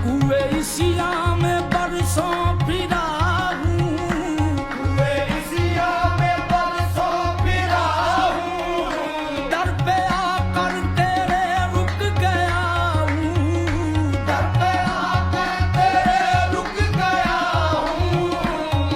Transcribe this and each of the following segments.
कुएं इसिया में बरसों फिरा हूँ, कुएं इसिया में बरसों फिरा हूँ, दर पे आकर तेरे रुक गया हूँ, दर पे आकर तेरे रुक गया हूँ।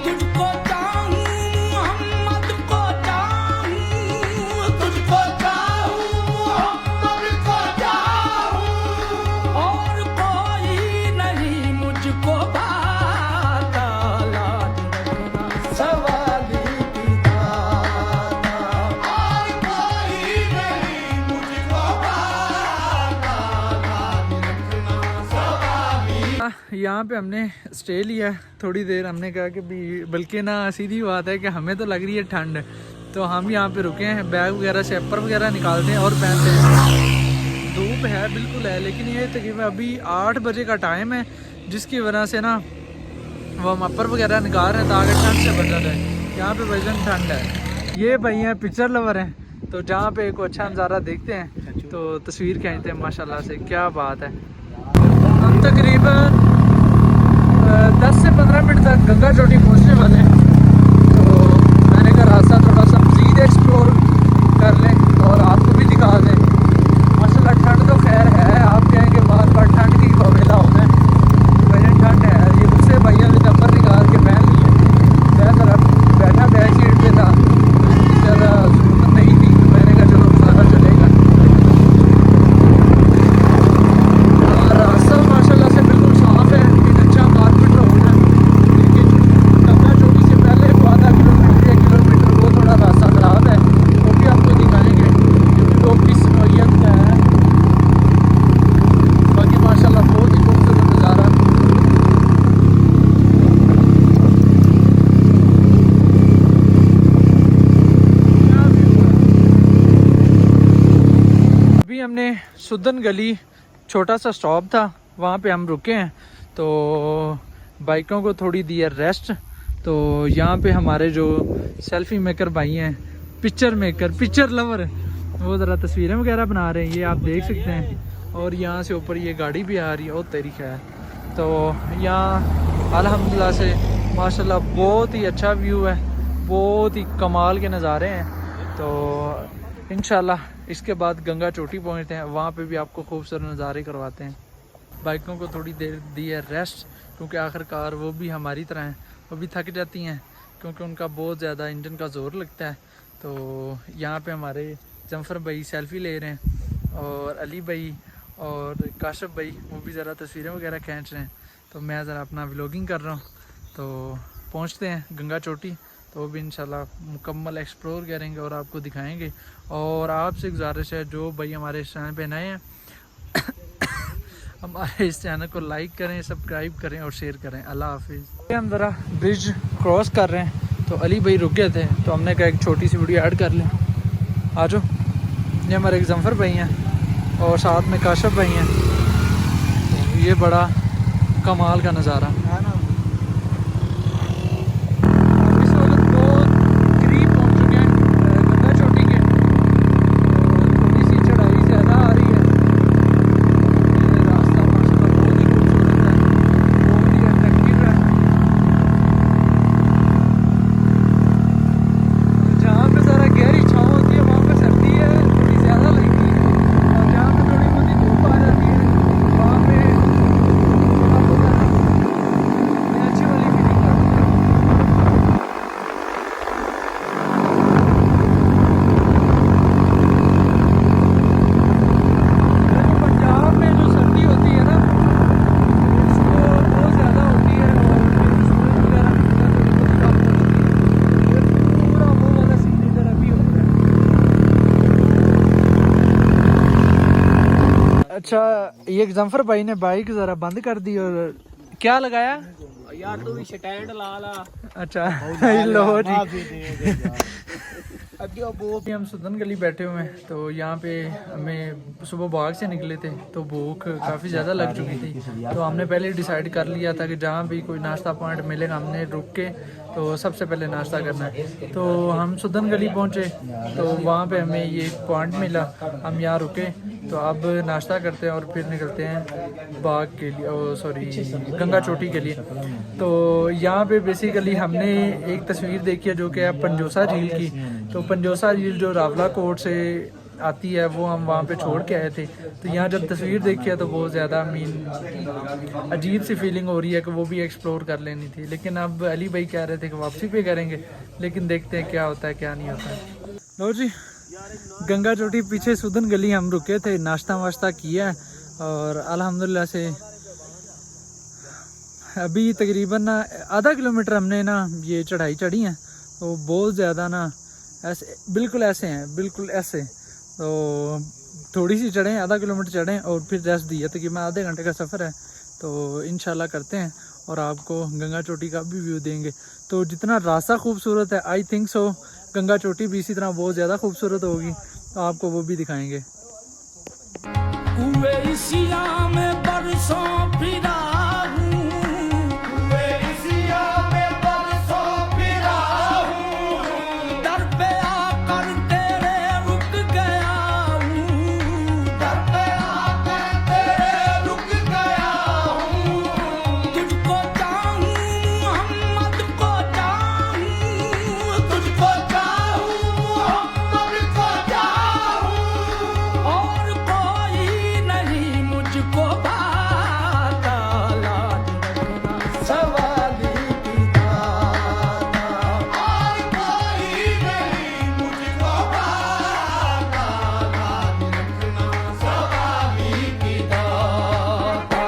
तुझको चाहूँ मोहम्मद को चाहूँ, तुझको चाहूँ मोहम्मद को चाहूँ, और कोई नहीं मुझको भाता। लाज रखना सवाली की दाना, और कोई नहीं मुझको भाता। लाज रखना सवाली। यहाँ पे हमने स्टे लिया थोड़ी देर। हमने कहा कि बल्कि ना सीधी बात है कि हमें तो लग रही है ठंड, तो हम यहाँ पे रुके हैं, बैग वगैरह से अपर वगैरह निकालते हैं और पहनते हैं। धूप है बिल्कुल है, लेकिन ये तकरीबन अभी 8 बजे का टाइम है, जिसकी वजह से ना वो हम अपर वगैरह निकाल रहे हैं ताकि ठंड से बचा जाए। यहाँ पे वजन ठंड है। ये भाई हैं पिक्चर लवर हैं, तो जहाँ पे एक अच्छा नज़ारा देखते हैं तो तस्वीर खींचते हैं। माशाल्लाह से क्या बात है। हम तकरीबन 10 से 15 मिनट तक गंगा चोटी पहुँचने वाले हैं, तो मैंने कहा रास्ता थोड़ा सा मज़ीद एक्सप्लोर कर लें और आपको भी दिखा दें। माशाल्लाह ठंड तो खैर है, आप कहेंगे बार बार ठंड की हवेला होना है, वजह ठंड है। ये उससे भैया ने चप्पल निकाल के पहन लिए। मैं ज़रा बैठा बैक सीट पे था, ज़रा जरूरत नहीं थी, मैंने कहा चलो सारा चलेगा। और रास्ता माशाल्लाह से बिल्कुल साफ है, एक अच्छा कारपेट रोड है। लेकिन गंगा चोटी से पहले वो आधा किलोमीटर 1 किलोमीटर वो थोड़ा रास्ता ख़राब है, वो भी आपको दिखाएंगे क्योंकि लोग किस नौइयत का है। बाकी माशाल्लाह बहुत ही खूबसूरत नज़ारा। अभी हमने सुदन गली छोटा सा स्टॉप था, वहाँ पे हम रुके हैं, तो बाइकों को थोड़ी दी है रेस्ट। तो यहाँ पे हमारे जो सेल्फी मेकर भाई हैं, पिक्चर मेकर, पिक्चर लवर, वो ज़रा तस्वीरें वगैरह बना रहे हैं, ये आप देख सकते हैं। और यहाँ से ऊपर ये गाड़ी भी आ रही है, ओ तेरी खैर। तो यहाँ अल्हम्दुलिल्लाह से माशाल्लाह बहुत ही अच्छा व्यू है, बहुत ही कमाल के नज़ारे हैं। तो इंशाल्लाह इसके बाद गंगा चोटी पहुँचते हैं, वहाँ पे भी आपको खूबसूरत नज़ारे करवाते हैं। बाइकों को थोड़ी देर दी है रेस्ट, क्योंकि आखिरकार वो भी हमारी तरह हैं, वो भी थक जाती हैं क्योंकि उनका बहुत ज़्यादा इंजन का ज़ोर लगता है। तो यहाँ पे हमारे जमफर भाई सेल्फ़ी ले रहे हैं, और अली भाई और काशिफ भाई वो भी ज़रा तस्वीरें वगैरह खींच रहे हैं। तो मैं ज़रा अपना व्लॉगिंग कर रहा हूँ। तो पहुँचते हैं गंगा चोटी, तो वो भी इंशाल्लाह मुकम्मल एक्सप्लोर करेंगे और आपको दिखाएंगे। और आपसे गुजारिश है जो भाई हमारे इस चैनल पे नए हैं हमारे इस चैनल को लाइक करें, सब्सक्राइब करें और शेयर करें। अल्लाह हाफिज़। हम ज़रा ब्रिज क्रॉस कर रहे हैं, तो अली भाई रुक गए थे, तो हमने कहा एक छोटी सी वीडियो ऐड कर लें। आ जाओ। ये हमारे एक जमफर भाई हैं और साथ में काशिफ भाई हैं। तो ये बड़ा कमाल का नज़ारा है ना। इस वक्त बहुत करीब पहुंच चुके हैं गंगा चोटी के, थोड़ी सी चढ़ाई ज़्यादा आ रही है। ये रास्ता माशाल्लाह बहुत ही खूबसूरत है, बहुत ही अट्रैक्टिव है। जहाँ पे ज़रा गहरी छाँव होती है वहाँ पे सर्दी है थोड़ी ज़्यादा लगती है, और जहाँ पे थोड़ी बहुत धूप आ जाती है वहाँ पे थोड़ा बहुत अच्छी वाली फीलिंग आती है। पंजाब में जो सर्दी होती है ना, उसको बहुत ज़्यादा होती है, और फिर सूरज वगैरह निकलता है तो कम होती है, फिर पूरा वो वाला सीन इधर अभी होता है। अच्छा, ये जमफर भाई ने बाइक ज़रा बंद कर दी और क्या लगाया यार तू भी स्टैंड ला ला। अच्छा लो जी। अभी हम सुदन गली बैठे हुए हैं, तो यहाँ पे हमें सुबह बाग से निकले थे तो भूख काफ़ी ज़्यादा लग चुकी थी। तो हमने पहले डिसाइड कर लिया था कि जहाँ भी कोई नाश्ता पॉइंट मिलेगा हमने रुक के तो सबसे पहले नाश्ता करना है। तो हम सुदन गली पहुँचे, तो वहाँ पे हमें ये पॉइंट मिला, हम यहाँ रुके तो अब नाश्ता करते हैं और फिर निकलते हैं बाग के लिए, सॉरी गंगा चोटी के लिए। तो यहाँ पे बेसिकली हमने एक तस्वीर देखी है जो कि है पंजोसा झील की। तो पंजोसा झील जो रावला कोट से आती है वो हम वहाँ पे छोड़ के आए थे। तो यहाँ जब तस्वीर देखी है तो बहुत ज़्यादा अजीब सी फीलिंग हो रही है कि वो भी एक्सप्लोर कर लेनी थी। लेकिन अब अली भाई कह रहे थे कि वापसी पे करेंगे, लेकिन देखते हैं क्या होता है क्या नहीं होता है। लो जी, गंगा चोटी पीछे सुदन गली हम रुके थे, नाश्ता वाश्ता किया और अल्हम्दुलिल्लाह से अभी तकरीबन आधा किलोमीटर हमने ना ये चढ़ाई चढ़ी है। तो बहुत ज़्यादा ना ऐसे बिल्कुल ऐसे तो थोड़ी सी चढ़ें, आधा किलोमीटर चढ़ें और फिर रेस्ट दी है। तकरीबन आधे घंटे का सफ़र है। तो इंशाल्लाह करते हैं और आपको गंगा चोटी का भी व्यू देंगे। तो जितना रास्ता खूबसूरत है, आई थिंक सो गंगा चोटी भी इसी तरह बहुत ज़्यादा खूबसूरत होगी, तो आपको वो भी दिखाएंगे। हुए इसिया में बरसों फिरा हूँ, हुए इसिया में बरसों फिरा हूँ, दर पे आकर तेरे रुक गया हूँ, दर पे आकर तेरे रुक गया हूँ। तुझको चाहूँ मोहम्मद को चाहूँ, तुझको चाहूँ मोहम्मद को चाहूँ, और कोई नहीं मुझको भाता। लाज रखना सवाली की दाना, और कोई नहीं मुझको भाता। लाज रखना सवाली की दाना।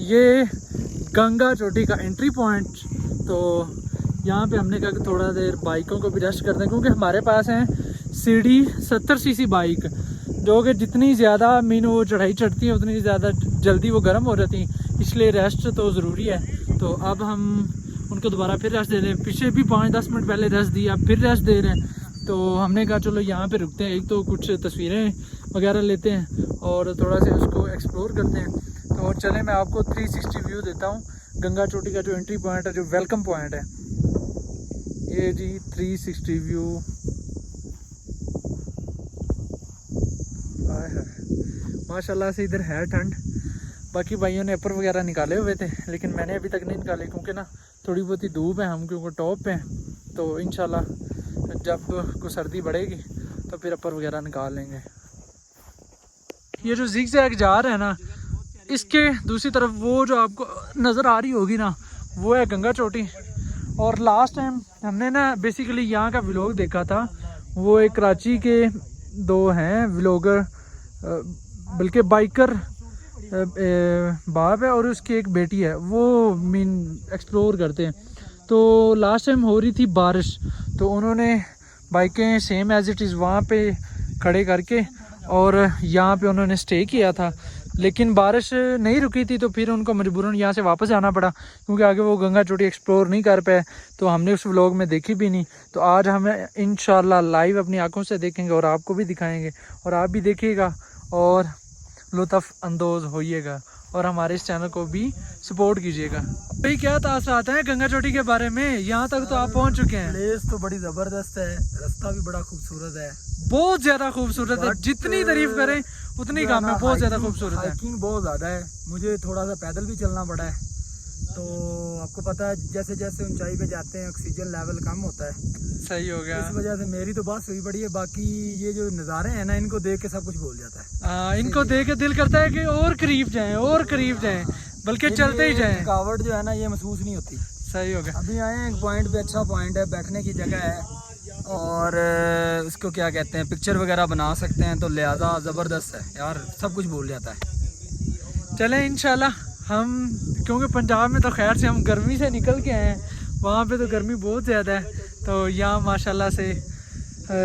ये गंगा चोटी का एंट्री पॉइंट। तो यहाँ पे हमने कहा कि थोड़ा देर बाइकों को भी रेस्ट करते हैं, क्योंकि हमारे पास है सीढ़ी 70 सीसी बाइक, जो कि जितनी ज़्यादा मीन वो चढ़ाई चढ़ती है उतनी ज़्यादा जल्दी वो गर्म हो जाती हैं, इसलिए रेस्ट तो ज़रूरी है। तो अब हम उनको दोबारा फिर रेस्ट दे रहे हैं। पीछे भी 5-10 मिनट पहले रेस्ट दी, अब फिर रेस्ट दे रहे हैं। तो हमने कहा चलो यहाँ पे रुकते हैं, एक तो कुछ तस्वीरें वगैरह लेते हैं और थोड़ा सा उसको एक्सप्लोर करते हैं। तो चले मैं आपको 360 व्यू देता हूँ गंगा चोटी का जो एंट्री पॉइंट है, जो वेलकम पॉइंट है। ये जी 360 व्यू। माशाल्लाह से इधर है ठंड। बाकी भाइयों ने अपर वगैरह निकाले हुए थे, लेकिन मैंने अभी तक नहीं निकाले, क्योंकि ना थोड़ी बहुत ही धूप है, हम क्योंकि टॉप पे हैं। तो इंशाल्लाह जब को सर्दी बढ़ेगी तो फिर अपर वगैरह निकाल लेंगे। ये जो ज़िगज़ैग जा रहा है ना, इसके दूसरी तरफ वो जो आपको नज़र आ रही होगी ना, वो है गंगा चोटी। और लास्ट टाइम हमने ना बेसिकली यहाँ का व्लॉग देखा था, वो एक कराची के दो हैं व्लॉगर, बल्कि बाइकर बाप है और उसकी एक बेटी है, वो मीन एक्सप्लोर करते हैं। तो लास्ट टाइम हो रही थी बारिश, तो उन्होंने बाइकें सेम एज इट इज़ वहाँ पे खड़े करके और यहाँ पे उन्होंने स्टे किया था। लेकिन बारिश नहीं रुकी थी, तो फिर उनको मजबूरन यहाँ से वापस आना पड़ा, क्योंकि आगे वो गंगा चोटी एक्सप्लोर नहीं कर पाए। तो हमने उस व्लॉग में देखी भी नहीं। तो आज हम इंशाल्लाह लाइव अपनी आंखों से देखेंगे और आपको भी दिखाएंगे, और आप भी देखिएगा और लुत्फ़ अंदोज़ होइएगा, और हमारे इस चैनल को भी सपोर्ट कीजिएगा। भाई क्या तासरात हैं गंगा चोटी के बारे में? यहाँ तक तो आप पहुँच चुके हैं। प्लेस तो बड़ी जबरदस्त है, रास्ता भी बड़ा खूबसूरत है, बहुत ज़्यादा खूबसूरत है, जितनी तारीफ करें उतनी कम है, बहुत ज़्यादा खूबसूरत है। हाइकिंग बहुत ज़्यादा है, मुझे थोड़ा सा पैदल भी चलना पड़ा है। तो आपको पता है जैसे जैसे ऊंचाई पे जाते हैं ऑक्सीजन लेवल कम होता है, सही हो गया। इस वजह से मेरी तो बस हुई पड़ी है। बाकी ये जो नज़ारे हैं ना, इनको देख के सब कुछ भूल जाता है। इनको देख के दिल करता है कि और करीब जाएं, और करीब जाएं, बल्कि चलते ही जाएं। थकावट जो है ना ये महसूस नहीं होती। सही हो गया। अभी आए हैं एक पॉइंट पे, अच्छा पॉइंट है, बैठने की जगह है और उसको क्या कहते हैं, पिक्चर वगैरह बना सकते हैं। तो लिहाजा ज़बरदस्त है यार, सब कुछ भूल जाता है। चलें इंशाल्लाह हम, क्योंकि पंजाब में तो खैर से हम गर्मी से निकल के आए हैं, वहाँ पे तो गर्मी बहुत ज़्यादा है। तो यहाँ माशाल्लाह से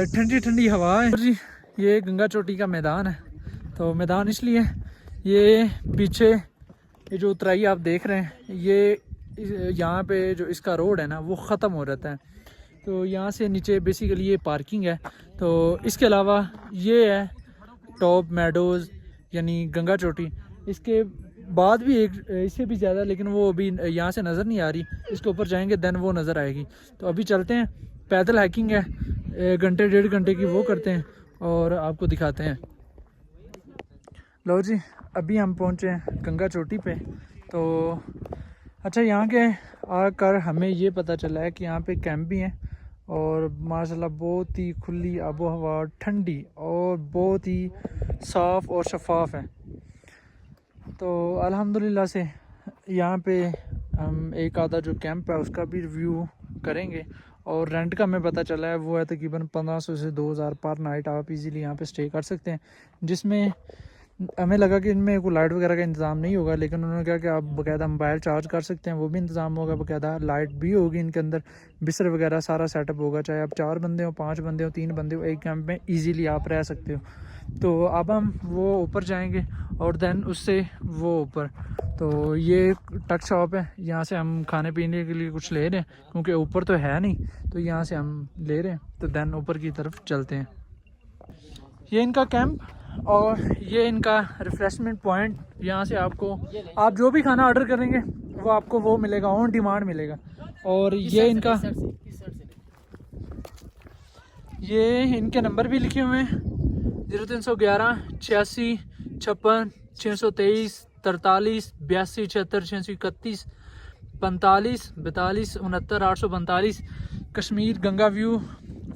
ठंडी ठंडी हवा है जी। ये गंगा चोटी का मैदान है। तो मैदान इसलिए, ये पीछे ये जो उतराई आप देख रहे हैं, ये यहाँ पे जो इसका रोड है ना वो ख़त्म हो जाता है। तो यहाँ से नीचे बेसिकली ये पार्किंग है। तो इसके अलावा ये है टॉप मेडोज़ यानी गंगा चोटी। इसके बाद भी एक इससे भी ज़्यादा, लेकिन वो अभी यहाँ से नज़र नहीं आ रही, इसके ऊपर जाएंगे देन वो नज़र आएगी। तो अभी चलते हैं, पैदल हाइकिंग है, घंटे 1.5 घंटे की वो करते हैं और आपको दिखाते हैं। लो जी, अभी हम पहुँचे हैं गंगा चोटी पे। तो अच्छा, यहाँ के आकर हमें ये पता चला है कि यहाँ पे कैंप भी हैं और माशाल्लाह बहुत ही खुली आबो हवा, ठंडी और बहुत ही साफ़ और शफाफ है। तो अल्हम्दुलिल्लाह से यहाँ पे हम एक आधा जो कैंप है उसका भी रिव्यू करेंगे। और रेंट का हमें पता चला है वो है तकरीबन 1500 से 2000 पर नाइट आप इजीली यहाँ पे स्टे कर सकते हैं। जिसमें हमें लगा कि इनमें कोई लाइट वगैरह का इंतज़ाम नहीं होगा, लेकिन उन्होंने कहा कि आप बाकायदा मोबाइल चार्ज कर सकते हैं, वो भी इंतज़ाम होगा, बाकायदा लाइट भी होगी इनके अंदर, बिस्तर वगैरह सारा सेटअप होगा। चाहे आप 4 बंदे हो, 5 बंदे हो, 3 बंदे हो, एक कैंप में ईजीली आप रह सकते हो। तो अब हम वो ऊपर जाएंगे और दैन उससे वो ऊपर, तो ये टक शॉप है, यहाँ से हम खाने पीने के लिए कुछ ले रहे हैं क्योंकि ऊपर तो है नहीं, तो यहाँ से हम ले रहे हैं। तो दैन ऊपर की तरफ चलते हैं। ये इनका कैंप और ये इनका रिफ़्रेशमेंट पॉइंट। यहाँ से आपको, आप जो भी खाना ऑर्डर करेंगे वो आपको वो मिलेगा, ऑन डिमांड मिलेगा। और ये इनका, ये इनके नंबर भी लिखे हुए हैं 0311 86 56 623 43 82 76 631 45 42 69 845। Kashmir Ganga view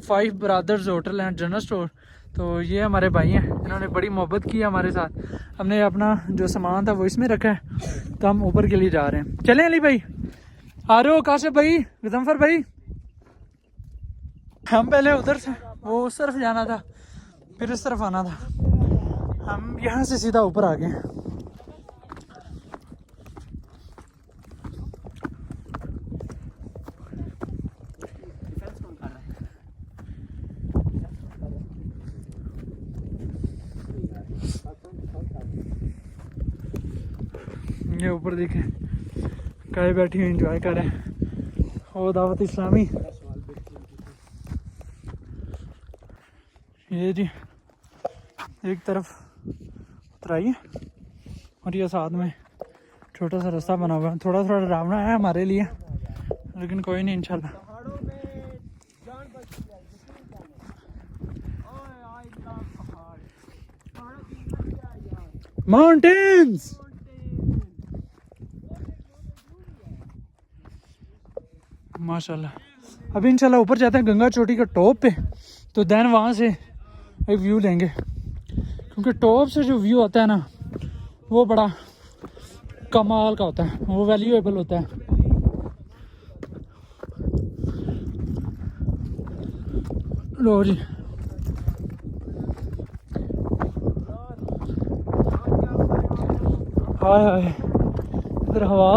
5 brothers hotel and general store. तो ये हमारे भाई हैं, इन्होंने बड़ी मोहब्बत की हमारे साथ। हमने अपना जो सामान था वो इसमें रखा है, तो हम ऊपर के लिए जा रहे हैं। चलें अली भाई, आ रहे हो? काशिफ भाई, गजम्फर भाई। हम पहले उधर से वो उस तरफ जाना था, फिर इस तरफ आना था, हम यहाँ से सीधा ऊपर आ गए। ये ऊपर देखे गाय बैठी हुई एंजॉय कर रहे हैं, वो दावत इस्लामी। ये जी एक तरफ उतराइए और ये साथ में छोटा सा रास्ता बना हुआ है, थोड़ा थोड़ा डरावना है हमारे लिए, लेकिन कोई नहीं, इंशाल्लाह। माउंटेन्स, माशाल्लाह। अभी इंशाल्लाह ऊपर जाते हैं गंगा चोटी के टॉप पे, तो दैन वहाँ से एक व्यू लेंगे, क्योंकि टॉप से जो व्यू आता है ना वो बड़ा कमाल का होता है, वो वैल्यूएबल होता है। लो जी, हाय हाय, इधर हवा।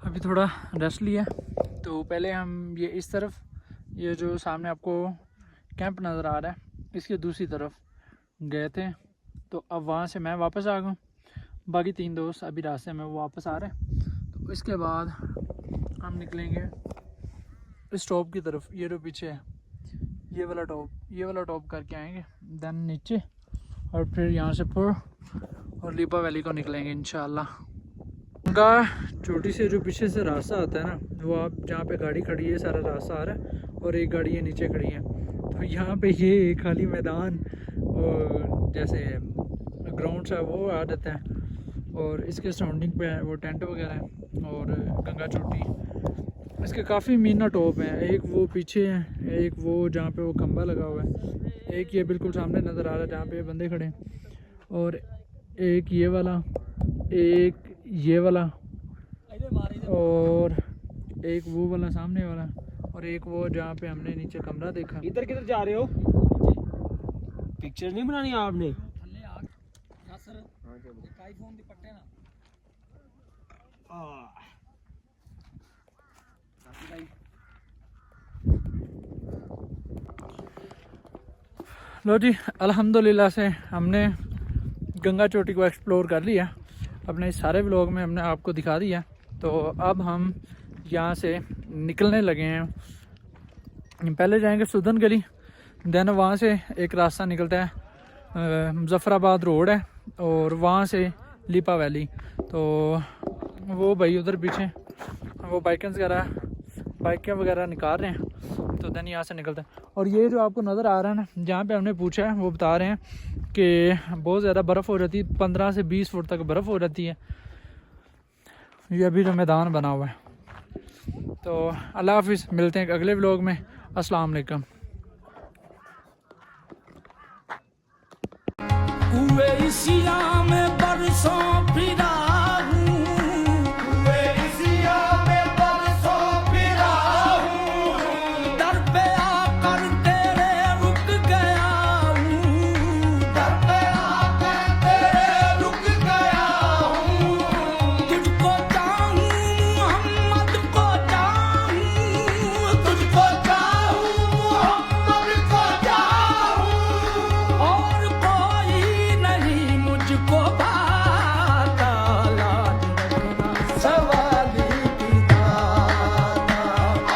अभी थोड़ा रेस्ट लिया, तो पहले हम ये इस तरफ, ये जो सामने आपको कैंप नज़र आ रहा है, इसके दूसरी तरफ गए थे। तो अब वहाँ से मैं वापस आ गया, बाकी 3 दोस्त अभी रास्ते में वो वापस आ रहे हैं। तो इसके बाद हम निकलेंगे इस टॉप की तरफ, ये जो पीछे है ये वाला टॉप करके आएंगे, दैन नीचे, और फिर यहाँ से पुर और लीपा वैली को निकलेंगे इंशाल्लाह। गंगा चोटी से जो पीछे से रास्ता आता है ना, वो आप जहाँ पे गाड़ी खड़ी है सारा रास्ता आ रहा है, और एक गाड़ी ये नीचे खड़ी है। तो यहाँ पे ये खाली मैदान और जैसे ग्राउंड सा वो आ जाता है, और इसके सराउंडिंग पे वो टेंट वगैरह है। और गंगा चोटी इसके काफ़ी मीना टॉप हैं, एक वो पीछे है, एक वो जहाँ पे वो खंबा लगा हुआ है, एक ये बिल्कुल सामने नज़र आ रहा है जहाँ पे बंदे खड़े हैं, और एक ये वाला, एक ये वाला, और एक वो वाला सामने वाला, और एक वो जहाँ पे हमने नीचे कमरा देखा। इधर किधर जा रहे हो? पिक्चर नहीं बनानी आपने? लो जी, अल्हम्दुलिल्लाह से हमने गंगा चोटी को एक्सप्लोर कर लिया। अपने इस सारे व्लॉग में हमने आपको दिखा दिया। तो अब हम यहाँ से निकलने लगे हैं। पहले जाएंगे सुदन गली, दैन वहाँ से एक रास्ता निकलता है, मुजफ्फराबाद रोड है, और वहाँ से लिपा वैली। तो वो भाई उधर पीछे वो बाइकें वगैरह निकाल रहे हैं, तो देन यहाँ से निकलते हैं। और ये जो आपको नज़र आ रहा है ना, जहाँ पे हमने पूछा है वो बता रहे हैं कि बहुत ज़्यादा बर्फ़ हो जाती है, 15 से 20 फुट तक बर्फ़ हो जाती है। ये अभी जो मैदान बना हुआ है। तो अल्लाह हाफिज़, मिलते हैं एक अगले व्लॉग में। अस्सलाम वालेकुम। कुवैसिया में बरसों फिरा हूँ, कुवैसिया में बरसों फिरा हूँ, दर पे आकर तेरे रुक गया हूँ, दर पे आकर तेरे रुक गया हूँ। तुझको चाहूँ मोहम्मद को चाहूँ, तुझको चाहूँ मोहम्मद को चाहूँ, और कोई नहीं मुझको भाता। लाज रखना सवाली की दाता,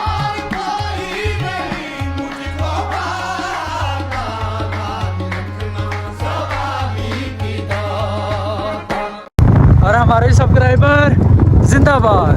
और कोई नहीं मुझको भाता। लाज रखना सवाली की दाता। और हमारे सब्सक्राइबर जिंदाबाद।